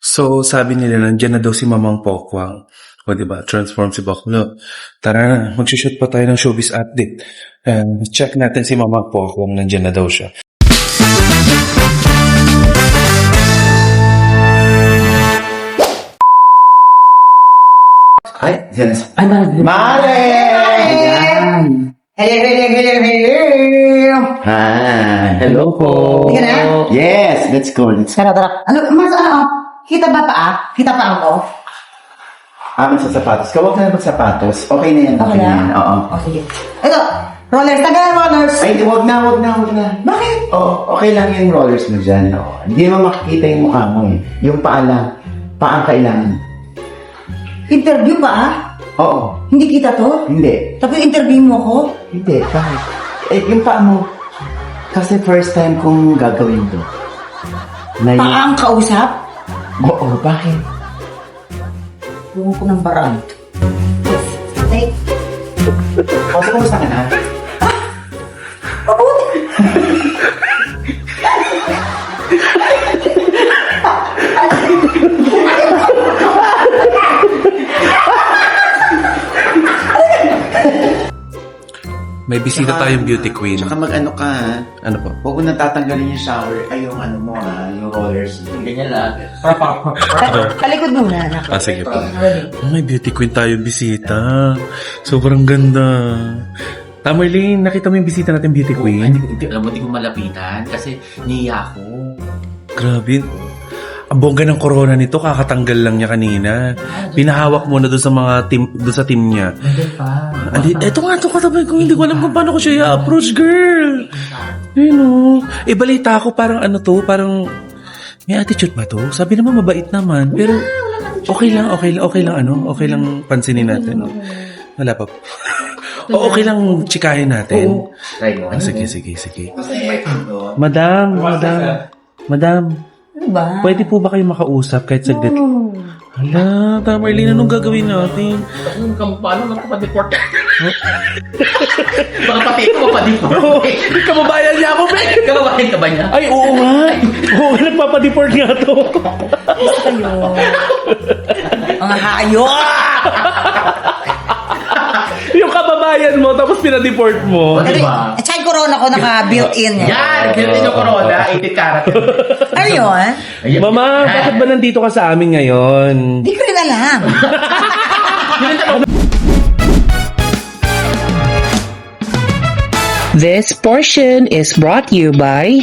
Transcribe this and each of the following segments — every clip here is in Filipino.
So, sabi nila, nandiyan na daw si Mamang Pokwang. O, diba? Transform si Baklo. Tara na, mag-shoot pa tayo ng showbiz update. Check natin si Mamang Pokwang, nandiyan na daw siya. Ay, yes. Ay, Mare! Ayan. Hi. Hello po. Sige na. Yes, let's go. Tara. Ano, mas ano? Kita ba pa? Kita pa ako? Sa sapatos. Kawag na magsapatos. Okay na yan. Okay na? yan. Oo. O, sige. Ito, rollers. Tagal rollers. Ay, wag na. Bakit? Oo, okay lang yung rollers mo dyan. Oo. Hindi mo makikita yung mukha mo eh. Yung paa lang. Paa ang kailangan. Interview pa Oo. Hindi kita to? Hindi. Tapos interview mo ako? Hindi. Bakit? Yung paa mo. Kasi first time kong gagawin to. Na yung... Paang kausap? Oo, bakit? Buong ko ng barang. Hey, O, kumusta ka na? mabuti. May bisita tayong beauty queen. Tsaka mag-ano ka ha? Ano po? Huwag mo nang tatanggalin yung shower. Ay, yung ano mo ha? Yung rollers. Ganyan lang. Talikod muna, anak. Sige po. Oh, may beauty queen tayong bisita. Sobrang ganda. Tamerlane, nakita mo yung bisita natin beauty queen? Alam mo, hindi ko malapitan kasi niya ako. Grabe. Ang bongga ng corona nito, kakatanggal lang niya kanina. Pinahawak mo na doon sa mga team, doon sa team niya. Hindi pa. Eto nga, ito katabi ko. Hindi ko alam kung paano ko siya i-approach, girl. Ayun o. Balita ko parang ano to, parang may attitude ba to? Sabi naman mabait naman. Pero okay lang pansinin natin. Wala pa. O okay lang chikahin natin. Try mo. Sige. Ano Madam, Ano ba? pwede po ba kayo makausap kahit saglit? Hala, Tamerlane, anong gagawin natin? Paano nagpapadeport? Baka pati ito mapadeport. Kababayan niya ako, be! Kababayan ka ba niya? Ay, oo nga. Oo, nagpapadeport nga to. Kayo. Mga hayop! Yung kababayan mo, tapos pinadeport mo. Di ba? At saka yung corona ko naka-built-in. Yan! Ganyan yung corona. 80 karat. Ano yun? Mama, bakit ba nandito ka sa amin ngayon? Di ko rin alam. This portion is brought to you by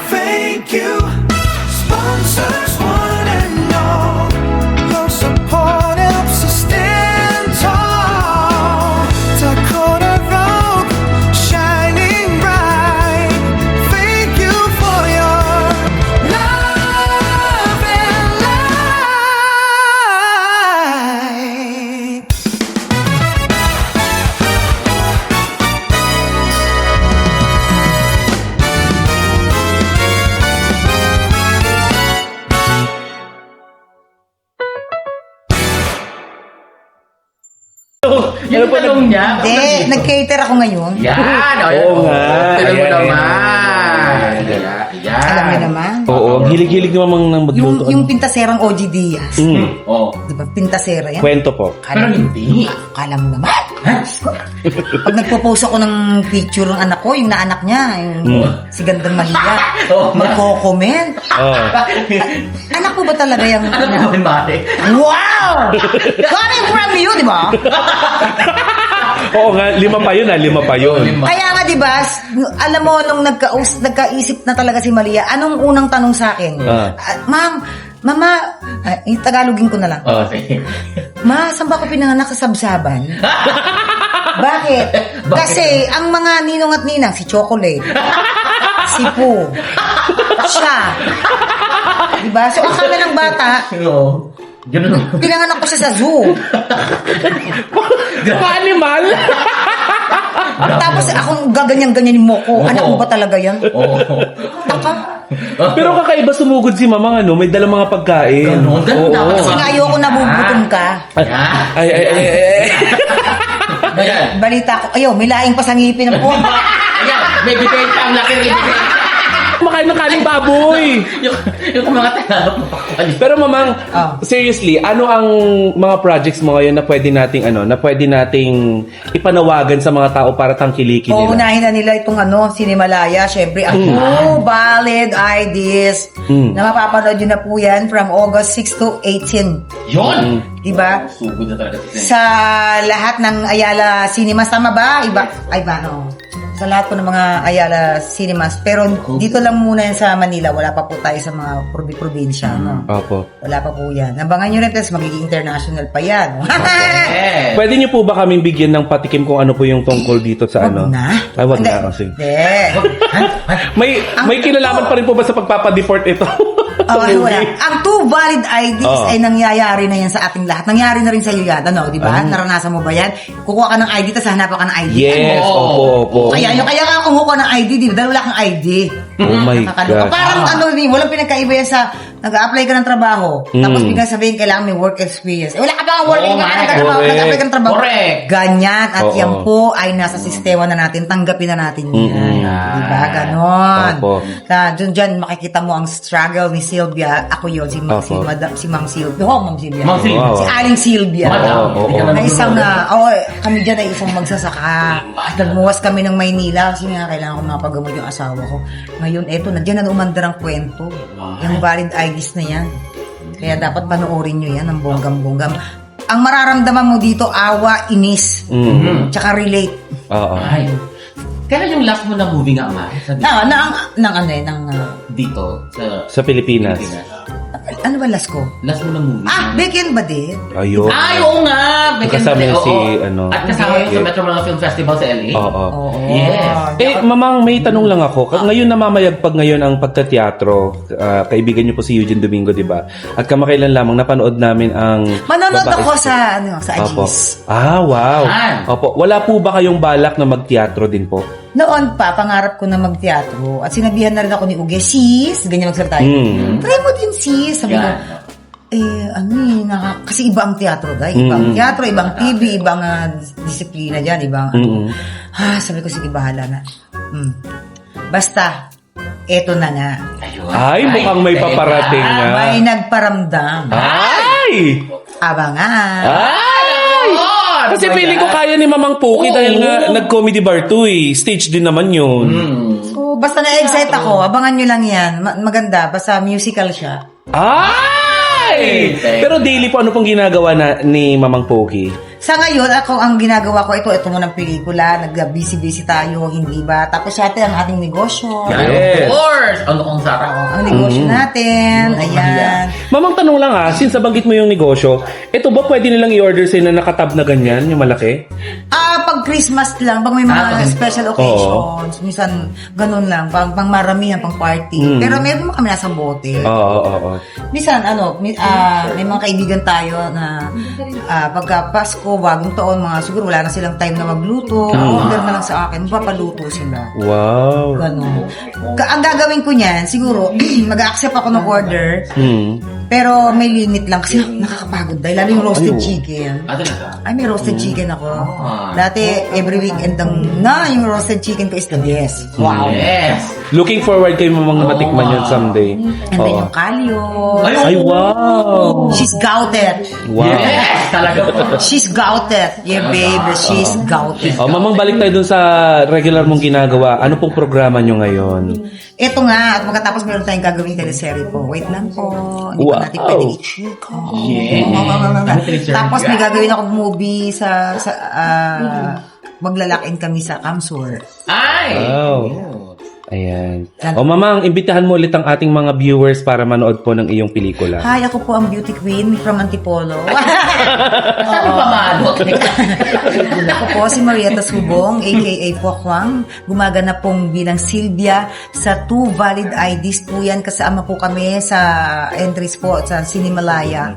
Thank you, sponsors one and all. Your support helps us stand tall. Dakota Road, shining bright. Thank you for your love and light. Yung tanong niya. Hindi, nag-cater ako ngayon. Yan! Oo nga. Alam mo Ayan. naman. Yan. Alam mo naman. Oo, ang hilig-hilig naman ng magluto. Yung pintaserang OG Diaz. Oh. Diba? Pintasera yan. Kwento po. Pero hindi. Kala mo naman. Pag nagpo-post ako ng picture ng anak ko, yung naanak niya, yung si Gandang Malia, Oo. magko-comment. Oh. Anak ko ba talaga yung... Ano ba naman, Mare? Wow! Coming from you, di ba? Oo nga, 5 pa yun. Kaya nga, di ba, alam mo, nung nagkaisip na talaga si Malia, anong unang tanong sa akin? Mama, Tagalogin ko na lang. Oh, sige. Ma, saan ba ako pinanganak sa Sabsaban? Bakit? Kasi ang mga ninong at ninang, si Chocolate, si Pooh, siya. Diba? So, akala ng bata, Oo. Ganun. pinanganak ko siya sa zoo. Animal? Tapos, akong gaganyan-ganyan mo ko. Anak mo ba talaga yan? Oo. Taka. Pero kakaiba sumugod si Mamang, ano, may dalang mga pagkain. Ganon, ganon dapat. Kasi nga ayoko nabubutom ka. Ay. Ayan. Balita ko, may laing pa sa ngipin ng po. Ayan, may bibigay ka ang laki ng ibigay. Kumakain ng kaling baboy. yung mga tagalog na pakuan. Pero Mamang, Oh. seriously, ano ang mga projects mo ngayon na pwede nating ipanawagan sa mga tao para tangkilikin nila? Uunahin na nila itong Sinimalaya. Siyempre, ang Two Valid IDs na mapapanood yun na po yan from August 6 to 18. Yun! Diba? Sugod na talaga si Sa lahat ng Ayala Cinemas, tama ba? Iba, sa lahat po ng mga Ayala Cinemas. Pero dito lang muna yan sa Manila. Wala pa po tayo sa mga probinsya. No? Opo. Wala pa po yan. Abangan nyo rin, tapos magiging international pa yan. Yes. Pwede niyo po ba kaming bigyan ng patikim kung ano po yung tungkol dito sa ano? Wag na. Ay, wag Hindi. na. Kasi. Hindi. May kinalaman pa rin po ba sa pagpapadeport ito? Sa Wala. movie? Ang Two Valid IDs Oo. ay nangyayari na yan sa ating lahat. Nangyari na rin sa iyo yan, di ba? Naranasan mo ba yan? Kukuha ka ng ID, tapos hanapan ka ng ID. Yes, Oo. opo. Kaya ka kumuha ng ID, di ba? Dahil wala kang ID. Oh my Nakakaloka. God. Parang walang pinagkaiba yan sa nag-a-apply ka ng trabaho, tapos biglang sabihin kailangan may work experience. Wala ka pa work Oo, experience, correct. nag-apply ka ng trabaho. Correct. Ganyan. At Oo. yan po ay nasa sistema na natin. Tanggapin na natin yan. Diba? Ganon. Opo. Dyan makikita mo ang struggle ni Sylvia. Ako yun, si Opo. Ma'am Sylvia. Ma'am Sylvia. Ma'am Sylvia. Wow. Si Aling Sylvia. Madam. Oo. Na isang kami dyan ay isang magsasaka. Nagmuwas kami ng Maynila kasi nga kailangan ko mapagamot yung asawa ko. Ngayon, eto, nandiyan na umandar ang kwento. Yung valid IDs na yan. Kaya dapat panoorin nyo yan, ang bonggam-bonggam. Ang mararamdaman mo dito, awa, inis, tsaka relate. Oo. Ay. Kaya yung last mo na movie nga, Ma? Dito, Sa Pilipinas. Ano ba last ko? Last mo na movie. Becky and Badid. Ayun. Ay, oo nga! Kasama Oo. si, ano, At kasama Becky. sa Metro Manila Film Festival sa LA. Oo. Yes. Mamang, may tanong lang ako. Ngayon namamayagpag ngayon ang pagtateatro. Kaibigan niyo po si Eugene Domingo, di ba? At kamakailan lamang napanood namin ang... Manonood Babae- ako sa Opo. Agis. Wow. Saan? Opo. Wala po ba kayong balak na magteatro din po? Noon pa, pangarap ko na magteatro. At sinabihan na rin ako ni Uge, sis, ganyan magsalita. Try mo din, sis. Sabi ko, kasi iba ang teatro, dahil. Iba ang teatro, ibang TV, ibang disiplina dyan, ibang sabi ko, sige, bahala na. Basta, eto na nga. Ayun. Ay, mukhang may paparating nga. May nagparamdam. Ay! Abangan. Ay! Kasi feeling ko kaya ni Mamang Puki dahil nga nag-comedy bar to eh. Stage din naman yun. So, basta na-excite ako. Abangan nyo lang yan. Maganda. Basta musical siya. Ay! Pero daily po, ano pong ginagawa ni Mamang Puki? Sa ngayon, ako ang ginagawa ko, ito mo ng pelikula, nag-busy-busy tayo, hindi ba? Tapos syempre ang ating negosyo. Yes. Of course! Ano kung sarap? Ang negosyo natin, ayan. Mamang, tanong lang since nabanggit mo yung negosyo, ito ba pwede nilang i-order sa'yo na nakatab na ganyan, yung malaki? Pag Christmas lang, pag may mga special occasions, minsan ganun lang, pang maramihan, pang party. Pero meron naman kami nasa bote. Oo. Minsan, may mga kaibigan tayo na pagka Pasko, bagong taon, siguro wala na silang time na magluto. Order na lang sa akin, mapapaluto sila. Wow. Ganon. Ang gagawin ko niyan, siguro, mag-accept ako ng order, pero may limit lang kasi nakakapagod dahil lalo yung roasted chicken. Talaga? Ay, may roasted chicken ako. Dati, every weekend yung roasted chicken ko is the best. Wow. Yes! Looking forward kayo Mamang matikman yun someday. And then yung kalyo. Ay, wow. She's gouted. Wow. Yes! Talaga po. She's gouted. Yeah, baby. She's gouted. Mamang, balik tayo dun sa regular mong ginagawa. Ano pong programa nyo ngayon? Ito nga, at magkatapos meron tayong gagawin teleserye po. Wait lang po. Hindi Wow. pa natin pwede i-chika. Yes. Tapos may gagawin akong movie sa maglalakin kami sa Kamsur. Ay! Wow. Ayan. Mamang, imbitahan mo ulit ang ating mga viewers para manood po ng iyong pelikula. Hi, ako po ang beauty queen from Antipolo. Sabi pa maano? Ako po si Marietta Subong, aka Pokwang. Gumaganap pong bilang Sylvia sa Two Valid IDs po yan. Kasama po kami sa entries po sa Cinemalaya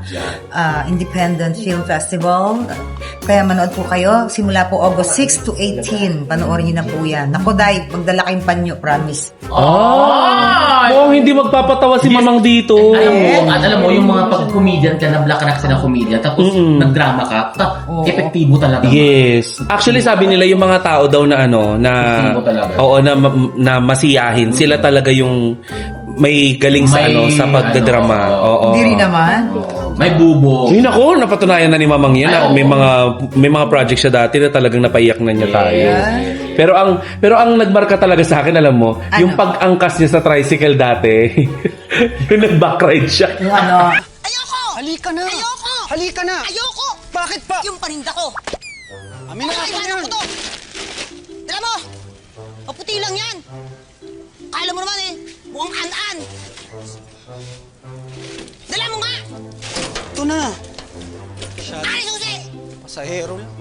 Independent Film Festival. Kaya manood po kayo. Simula po August 6 to 18. Panoorin niyo na po yan. Naku, Day, magdala kayong panyo, promise. promise. Mukhang hindi magpapatawa si Mamang dito. Alam mo, yung mga pag-comedian ka, na black ka ng comedian, tapos nagdrama ka, epektibo talaga. Yes. Actually, sabi nila yung mga tao daw na Epektibo talaga. na masiyahin. Sila talaga yung may galing sa May, sa pagdadrama. Oo. Hindi rin naman. May bubo. Ay, nako, napatunayan na ni Mamang yan. May mga project siya dati na talagang napaiyak na niya tayo. Pero ang nagmarka talaga sa akin, alam mo, yung pag-angkas niya sa tricycle dati, yung nag-backride siya. Yung ano, Ayoko! Halika na! Ayoko! Halika na! Ayoko! Bakit pa? Yung paninda ko! Amin na ako Kailangan yan! ko to! Dala mo! Maputi lang yan! Kala mo naman eh, mukhang an-an! Dala mo nga! Ito na! Ay, susi! Pasahero lang.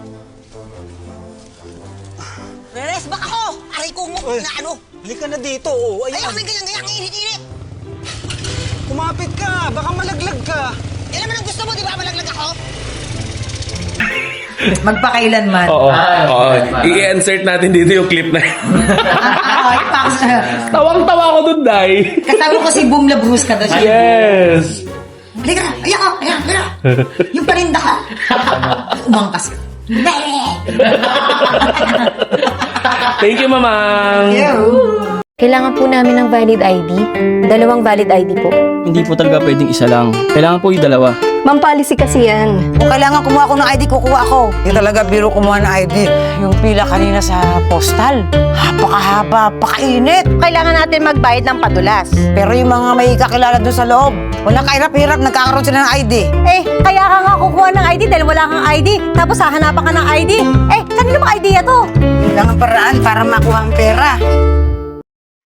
Reres back ako! Aray ko mo Uy. na ano! Halika na dito! Oh, Ayaw ayan! may ganyan-ganyan, ang init-init! Kumapit ka! Baka malaglag ka! Yan naman ang gusto mo, di ba? Malaglag ako? magpakailanman. Oo. Ay, Oo. okay. I-insert natin dito yung clip na Ay, Tawang-tawa ko dun, Day. kasama ko si Boom Labrusca daw siya. Yes. Halika na, ayoko, halika. Yung paninda ka. Umangkas ka. Thank you, Mamang. Kailangan po namin ng valid ID. 2 valid ID po. Hindi po talaga pwedeng isa lang. Kailangan po yung 2. Ma'am, policy kasi yan. Kung kailangan kumuha ko ng ID, kukuha ko. Hindi talaga biro kumuha ng ID. Yung pila kanina sa postal, napakahaba, pakainit. Kailangan natin magbayad ng padulas. Pero yung mga may kakilala doon sa loob, walang kahirap-hirap, nagkakaroon sila ng ID. Eh, kaya ka nga kukuha ng ID dahil wala kang ID. Tapos hahanapan ka ng ID. Eh, kanino bang idea to? Kailangan paraan para makuha ang pera.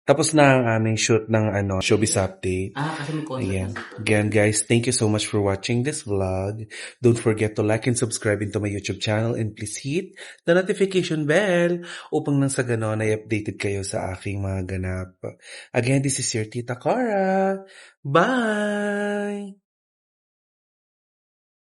Tapos na ang aming shoot ng showbiz update. Kasi may contact. Again, guys, thank you so much for watching this vlog. Don't forget to like and subscribe into my YouTube channel and please hit the notification bell upang nang sa ganon ay updated kayo sa aking mga ganap. Again, this is your Tita Cora. Bye!